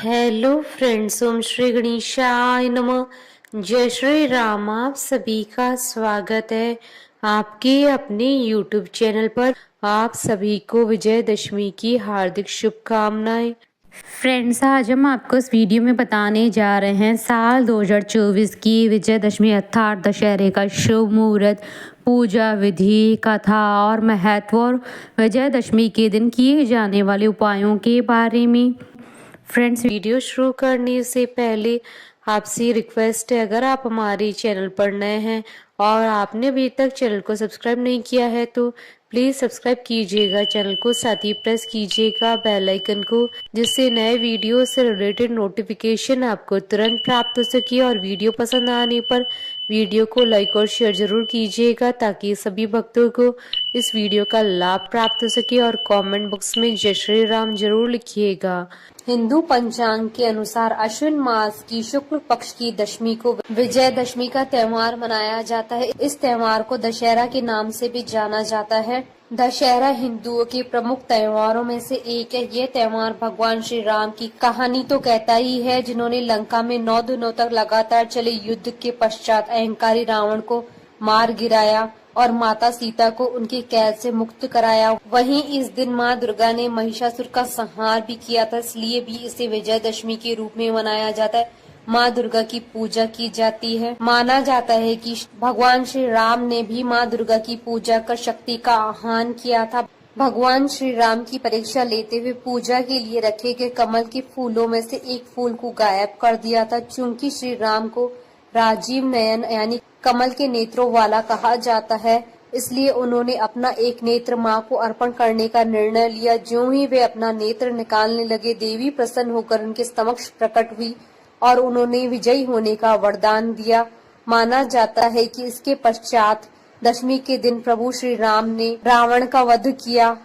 Hello friends, ओम श्री गणेशाय नमः। जय श्री राम। आप सभी का स्वागत है आपके अपने YouTube चैनल पर। आप सभी को विजयदशमी की हार्दिक शुभकामनाएं। फ्रेंड्स, आज हम आपको इस वीडियो में बताने जा रहे हैं साल 2024 की विजयदशमी अर्थात दशहरे का शुभ मुहूर्त, पूजा विधि, कथा और महत्व और विजयदशमी के दिन किए जाने वाले उपायों के बारे में। फ्रेंड्स, वीडियो शुरू करने से पहले आपसे रिक्वेस्ट है, अगर आप हमारे चैनल पर नए हैं और आपने अभी तक चैनल को सब्सक्राइब नहीं किया है तो प्लीज सब्सक्राइब कीजिएगा चैनल को, साथ ही प्रेस कीजिएगा बेल आइकन को, जिससे नए वीडियो से रिलेटेड नोटिफिकेशन आपको तुरंत प्राप्त हो सके। और वीडियो पसंद आने पर वीडियो को लाइक और शेयर जरूर कीजिएगा ताकि सभी भक्तों को इस वीडियो का लाभ प्राप्त हो सके। और कमेंट बॉक्स में जय श्री राम जरूर लिखिएगा। हिंदू पंचांग के अनुसार अश्विन मास की शुक्ल पक्ष की दशमी को विजयदशमी का त्योहार मनाया जाता है। इस त्योहार को दशहरा के नाम से भी जाना जाता है। दशहरा हिंदुओं के प्रमुख त्योहारों में से एक है। ये त्योहार भगवान श्री राम की कहानी तो कहता ही है, जिन्होंने लंका में 9 दिनों तक लगातार चले युद्ध के पश्चात अहंकारी रावण को मार गिराया और माता सीता को उनकी कैद से मुक्त कराया। वहीं इस दिन माँ दुर्गा ने महिषासुर का संहार भी किया था, इसलिए भी इसे विजयदशमी के रूप में मनाया जाता है। माँ दुर्गा की पूजा की जाती है। माना जाता है कि भगवान श्री राम ने भी माँ दुर्गा की पूजा कर शक्ति का आह्वान किया था। भगवान श्री राम की परीक्षा लेते हुए पूजा के लिए रखे गए कमल के फूलों में से एक फूल को गायब कर दिया था। चूंकि श्री राम को राजीव नयन यानी कमल के नेत्रों वाला कहा जाता है, इसलिए उन्होंने अपना एक नेत्र माँ को अर्पण करने का निर्णय लिया। ज्यों ही वे अपना नेत्र निकालने लगे, देवी प्रसन्न होकर उनके समक्ष प्रकट हुई और उन्होंने विजयी होने का वरदान दिया। माना जाता है कि इसके पश्चात दशमी के दिन प्रभु श्री राम ने रावण का वध किया।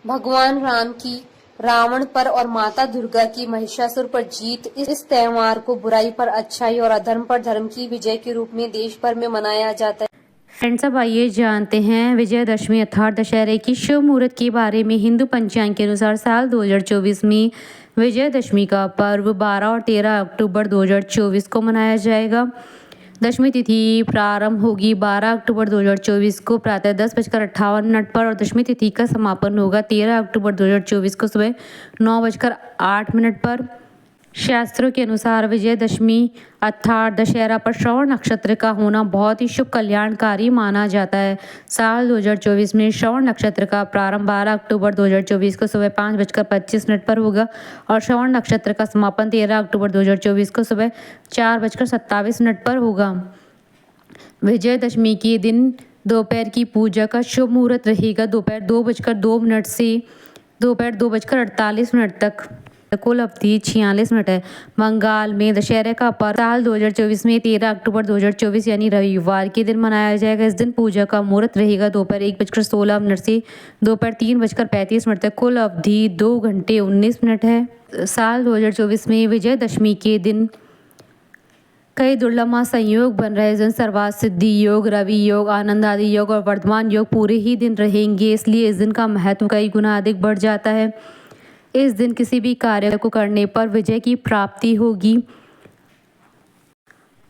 भगवान राम की रावण पर और माता दुर्गा की महिषासुर पर जीत इस त्योहार को बुराई पर अच्छाई और अधर्म पर धर्म की विजय के रूप में देश भर में मनाया जाता है। फ्रेंड्स, अब आइए जानते हैं विजयदशमी अर्थात दशहरे की शुभ मुहूर्त के बारे में। हिंदू पंचांग के अनुसार साल 2024 में विजयदशमी का पर्व 12 और 13 अक्टूबर 2024 को मनाया जाएगा। दशमी तिथि प्रारंभ होगी 12 अक्टूबर 2024 को प्रातः 10:58 पर और दशमी तिथि का समापन होगा 13 अक्टूबर 2024 को सुबह 9:08 पर। शास्त्रों के अनुसार विजयदशमी अर्थात दशहरा पर श्रवण नक्षत्र का होना बहुत ही शुभ कल्याणकारी माना जाता है। साल 2024 में श्रवण नक्षत्र का प्रारंभ 12 अक्टूबर 2024 को सुबह 5:25 पर होगा और श्रवण नक्षत्र का समापन 13 अक्टूबर 2024 को सुबह 4:27 पर होगा। विजयदशमी के दिन दोपहर की पूजा का शुभ मुहूर्त रहेगा दोपहर 2:02 से दोपहर 2:48 तक। कुल अवधि 46 मिनट है। बंगाल में दशहरे का पर्व साल 2024 में 13 अक्टूबर 2024 यानी रविवार के दिन मनाया जाएगा। इस दिन पूजा का मुहूर्त रहेगा दोपहर 1:16 से दोपहर 3:35 तक। कुल अवधि 2 घंटे 19 मिनट है। साल 2024 में विजयदशमी के दिन कई दुर्लभ संयोग बन रहे हैं। सर्वार्थ सिद्धि योग, रवि योग, आनंद आदि योग और वर्धमान योग पूरे ही दिन रहेंगे, इसलिए इस दिन का महत्व कई गुना अधिक बढ़ जाता है। इस दिन किसी भी कार्य को करने पर विजय की प्राप्ति होगी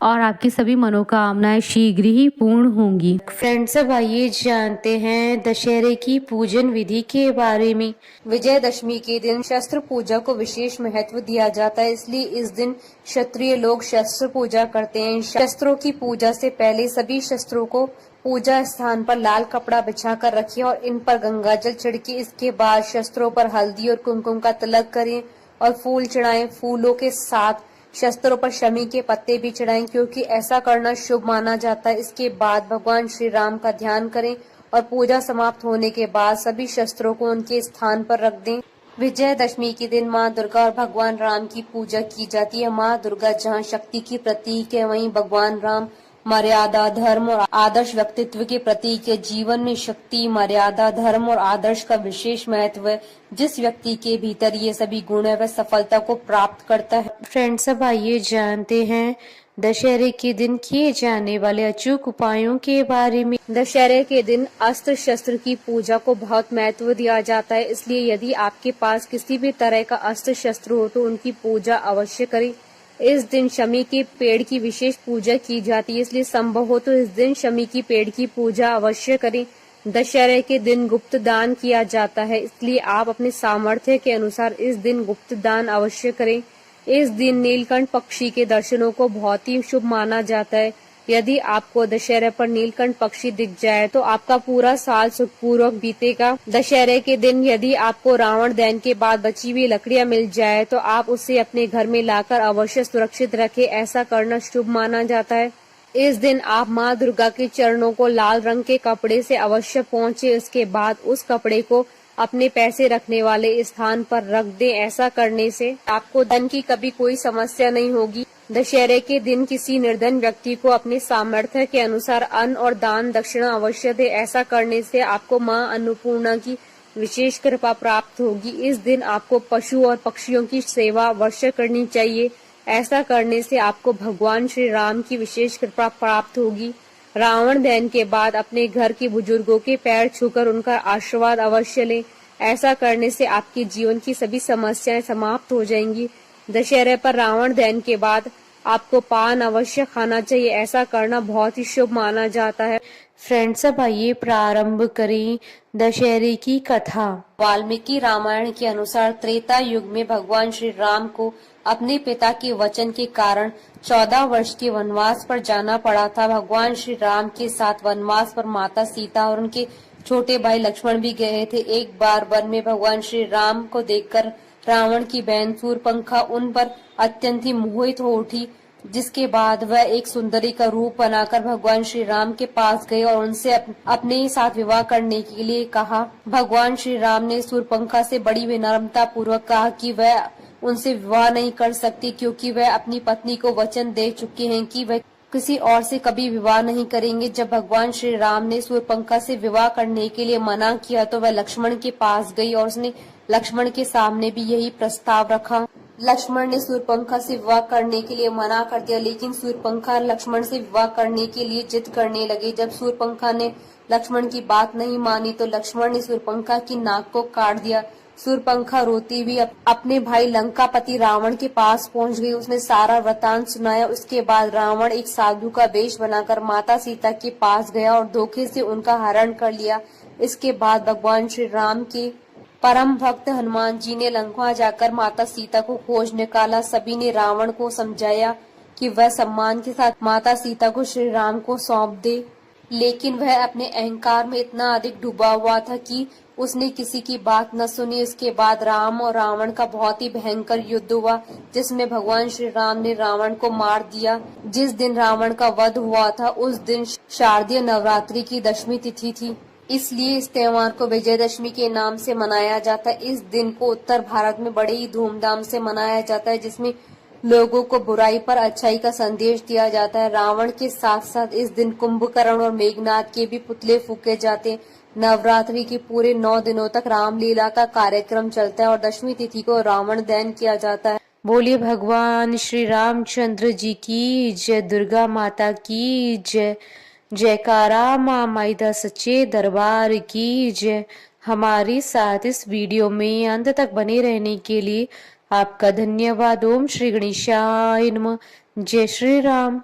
और आपकी सभी मनोकामनाएं शीघ्र ही पूर्ण होंगी। फ्रेंड्स, अब आइए जानते हैं दशहरे की पूजन विधि के बारे में। विजयदशमी के दिन शस्त्र पूजा को विशेष महत्व दिया जाता है, इसलिए इस दिन क्षत्रिय लोग शस्त्र पूजा करते हैं। शस्त्रों की पूजा से पहले सभी शस्त्रों को पूजा स्थान पर लाल कपड़ा बिछाकर रखें और इन पर गंगा जल छिड़के। इसके बाद शस्त्रों पर हल्दी और कुमकुम का तिलक करें और फूल चढ़ाएं। फूलों के साथ शस्त्रों पर शमी के पत्ते भी चढ़ाएं, क्योंकि ऐसा करना शुभ माना जाता है। इसके बाद भगवान श्री राम का ध्यान करें और पूजा समाप्त होने के बाद सभी शस्त्रों को उनके स्थान पर रख दें। विजयदशमी के दिन माँ दुर्गा और भगवान राम की पूजा की जाती है। माँ दुर्गा जहाँ शक्ति की प्रतीक है, वहीं भगवान राम मर्यादा, धर्म और आदर्श व्यक्तित्व के प्रतीक है। जीवन में शक्ति, मर्यादा, धर्म और आदर्श का विशेष महत्व है। जिस व्यक्ति के भीतर ये सभी गुण है वह सफलता को प्राप्त करता है। फ्रेंड्स, अब आइए जानते हैं दशहरे के दिन किए जाने वाले अचूक उपायों के बारे में। दशहरे के दिन अस्त्र शस्त्र की पूजा को बहुत महत्व दिया जाता है, इसलिए यदि आपके पास किसी भी तरह का अस्त्र शस्त्र हो तो उनकी पूजा अवश्य करें। इस दिन शमी के पेड़ की विशेष पूजा की जाती है, इसलिए संभव हो तो इस दिन शमी की पेड़ की पूजा अवश्य करें। दशहरे के दिन गुप्त दान किया जाता है, इसलिए आप अपने सामर्थ्य के अनुसार इस दिन गुप्त दान अवश्य करें। इस दिन नीलकंठ पक्षी के दर्शनों को बहुत ही शुभ माना जाता है। यदि आपको दशहरे पर नीलकंठ पक्षी दिख जाए तो आपका पूरा साल सुखपूर्वक बीतेगा। दशहरे के दिन यदि आपको रावण दहन के बाद बची हुई लकड़ियां मिल जाए तो आप उसे अपने घर में लाकर अवश्य सुरक्षित रखें, ऐसा करना शुभ माना जाता है। इस दिन आप माँ दुर्गा के चरणों को लाल रंग के कपड़े से अवश्य पोंछे। इसके बाद उस कपड़े को अपने पैसे रखने वाले स्थान पर रख दें। ऐसा करने से आपको धन की कभी कोई समस्या नहीं होगी। दशहरे के दिन किसी निर्धन व्यक्ति को अपने सामर्थ्य के अनुसार अन्न और दान दक्षिणा अवश्य दे। ऐसा करने से आपको माँ अन्नपूर्णा की विशेष कृपा प्राप्त होगी। इस दिन आपको पशु और पक्षियों की सेवा अवश्य करनी चाहिए। ऐसा करने से आपको भगवान श्री राम की विशेष कृपा प्राप्त होगी। रावण दहन के बाद अपने घर के बुजुर्गों के पैर छूकर उनका आशीर्वाद अवश्य लें। ऐसा करने से आपके जीवन की सभी समस्याएं समाप्त हो जाएंगी। दशहरे पर रावण दहन के बाद आपको पान अवश्य खाना चाहिए, ऐसा करना बहुत ही शुभ माना जाता है। फ्रेंड्स, अब आइए प्रारंभ करें दशहरे की कथा। वाल्मीकि रामायण के अनुसार त्रेता युग में भगवान श्री राम को अपने पिता के वचन के कारण 14 वर्ष के वनवास पर जाना पड़ा था। भगवान श्री राम के साथ वनवास पर माता सीता और उनके छोटे भाई लक्ष्मण भी गए थे। एक बार वन में भगवान श्री राम को देखकर रावण की बहन शूर्पणखा उन पर अत्यंत ही मोहित हो उठी, जिसके बाद वह एक सुंदरी का रूप बनाकर भगवान श्री राम के पास गए और उनसे अपने साथ विवाह करने के लिए कहा। भगवान श्री राम ने शूर्पणखा से बड़ी विनम्रता पूर्वक कहा कि वह उनसे विवाह नहीं कर सकती, क्योंकि वह अपनी पत्नी को वचन दे चुके हैं कि वह किसी और से कभी विवाह नहीं करेंगे। जब भगवान श्री राम ने शूर्पणखा से विवाह करने के लिए मना किया तो वह लक्ष्मण के पास गई और उसने लक्ष्मण के सामने भी यही प्रस्ताव रखा। लक्ष्मण ने शूर्पणखा से विवाह करने के लिए मना कर दिया, लेकिन शूर्पणखा लक्ष्मण से विवाह करने के लिए जिद करने लगी। जब शूर्पणखा ने लक्ष्मण की बात नहीं मानी तो लक्ष्मण ने शूर्पणखा की नाक को काट दिया। शूर्पणखा रोती हुई अपने भाई लंकापति रावण के पास पहुंच गई। उसने सारा वृतांत सुनाया। उसके बाद रावण एक साधु का वेश बनाकर माता सीता के पास गया और धोखे से उनका हरण कर लिया। इसके बाद भगवान श्री राम के परम भक्त हनुमान जी ने लंका जाकर माता सीता को खोज निकाला। सभी ने रावण को समझाया कि वह सम्मान के साथ माता सीता को श्री राम को सौंप दे, लेकिन वह अपने अहंकार में इतना अधिक डूबा हुआ था कि उसने किसी की बात न सुनी। इसके बाद राम और रावण का बहुत ही भयंकर युद्ध हुआ, जिसमें भगवान श्री राम ने रावण को मार दिया। जिस दिन रावण का वध हुआ था उस दिन शारदीय नवरात्रि की दशमी तिथि थी, इसलिए इस त्योहार को विजयदशमी के नाम से मनाया जाता है। इस दिन को उत्तर भारत में बड़े ही धूमधाम से मनाया जाता है, जिसमें लोगों को बुराई पर अच्छाई का संदेश दिया जाता है। रावण के साथ साथ इस दिन कुंभकर्ण और मेघनाथ के भी पुतले फूके जाते हैं। नवरात्रि के पूरे 9 दिनों तक रामलीला का कार्यक्रम चलता है और दशमी तिथि को रावण दहन किया जाता है। बोलिए भगवान श्री रामचंद्र जी की जय, दुर्गा माता की जय, जयकारा माँ माईदा सच्चे दरबार की जय। हमारे साथ इस वीडियो में अंत तक बने रहने के लिए आपका धन्यवाद। ओम श्री गणेशाय नमः। जय श्री राम।